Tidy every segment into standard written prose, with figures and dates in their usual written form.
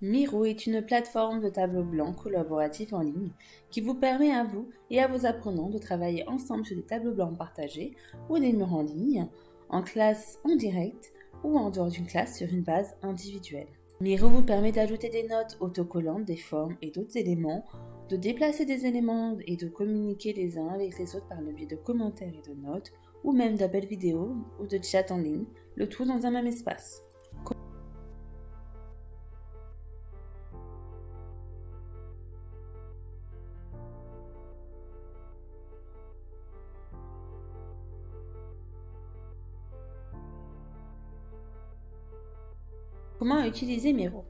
Miro est une plateforme de tableaux blancs collaboratifs en ligne qui vous permet à vous et à vos apprenants de travailler ensemble sur des tableaux blancs partagés ou des murs en ligne, en classe en direct ou en dehors d'une classe sur une base individuelle. Miro vous permet d'ajouter des notes autocollantes, des formes et d'autres éléments, de déplacer des éléments et de communiquer les uns avec les autres par le biais de commentaires et de notes, ou même d'appels vidéo ou de chat en ligne, le tout dans un même espace. Comment utiliser Miro?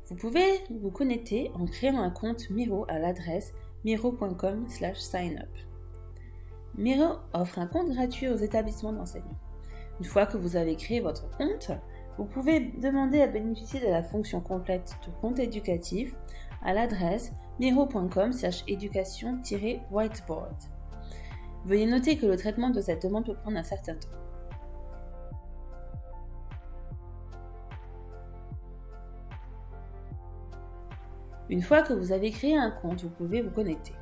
Vous pouvez vous connecter en créant un compte Miro à l'adresse miro.com/signup. Miro offre un compte gratuit aux établissements d'enseignement. Une fois que vous avez créé votre compte, vous pouvez demander à bénéficier de la fonction complète de compte éducatif à l'adresse miro.com/éducation-whiteboard. Veuillez noter que le traitement de cette demande peut prendre un certain temps. Une fois que vous avez créé un compte, vous pouvez vous connecter.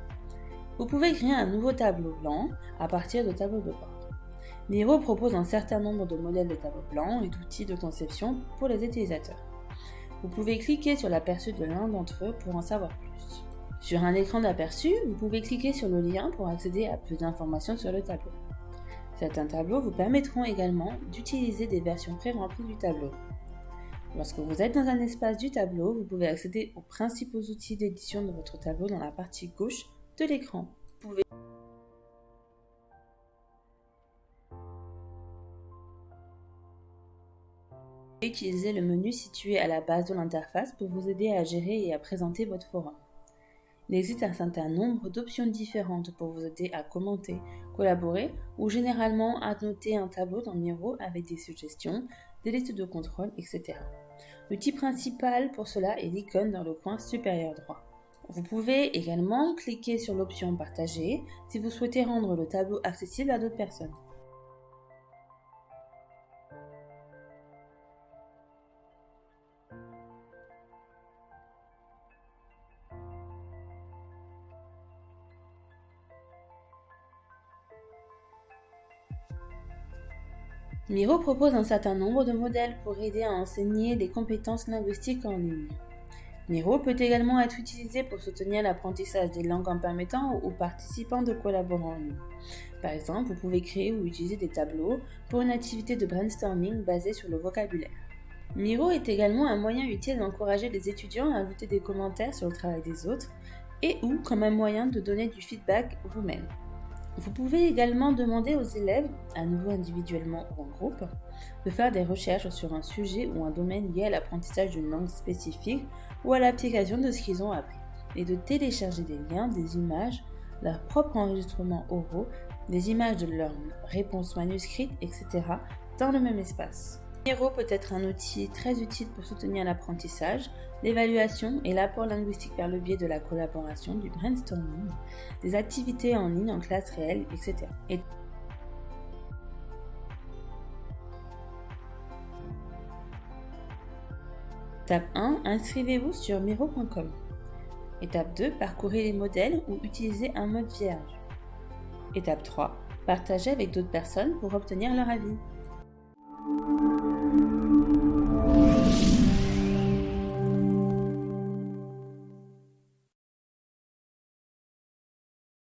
Vous pouvez créer un nouveau tableau blanc à partir de tableaux de bord. Miro propose un certain nombre de modèles de tableaux blancs et d'outils de conception pour les utilisateurs. Vous pouvez cliquer sur l'aperçu de l'un d'entre eux pour en savoir plus. Sur un écran d'aperçu, vous pouvez cliquer sur le lien pour accéder à plus d'informations sur le tableau. Certains tableaux vous permettront également d'utiliser des versions pré-remplies du tableau. Lorsque vous êtes dans un espace du tableau, vous pouvez accéder aux principaux outils d'édition de votre tableau dans la partie gauche de l'écran. Vous pouvez utiliser le menu situé à la base de l'interface pour vous aider à gérer et à présenter votre forum. Il existe un certain nombre d'options différentes pour vous aider à commenter, collaborer ou généralement à noter un tableau dans Miro avec des suggestions, des listes de contrôle, etc. L'outil principal pour cela est l'icône dans le coin supérieur droit. Vous pouvez également cliquer sur l'option Partager si vous souhaitez rendre le tableau accessible à d'autres personnes. Miro propose un certain nombre de modèles pour aider à enseigner les compétences linguistiques en ligne. Miro peut également être utilisé pour soutenir l'apprentissage des langues en permettant aux participants de collaborer en ligne. Par exemple, vous pouvez créer ou utiliser des tableaux pour une activité de brainstorming basée sur le vocabulaire. Miro est également un moyen utile d'encourager les étudiants à ajouter des commentaires sur le travail des autres et ou comme un moyen de donner du feedback vous-même. Vous pouvez également demander aux élèves, à nouveau individuellement ou en groupe, de faire des recherches sur un sujet ou un domaine lié à l'apprentissage d'une langue spécifique ou à l'application de ce qu'ils ont appris, et de télécharger des liens, des images, leurs propres enregistrements oraux, des images de leurs réponses manuscrites, etc. dans le même espace. Miro peut être un outil très utile pour soutenir l'apprentissage, l'évaluation et l'apport linguistique par le biais de la collaboration, du brainstorming, des activités en ligne en classe réelle, etc. Étape 1. Inscrivez-vous sur miro.com. Étape 2. Parcourez les modèles ou utilisez un mode vierge. Étape 3. Partagez avec d'autres personnes pour obtenir leur avis.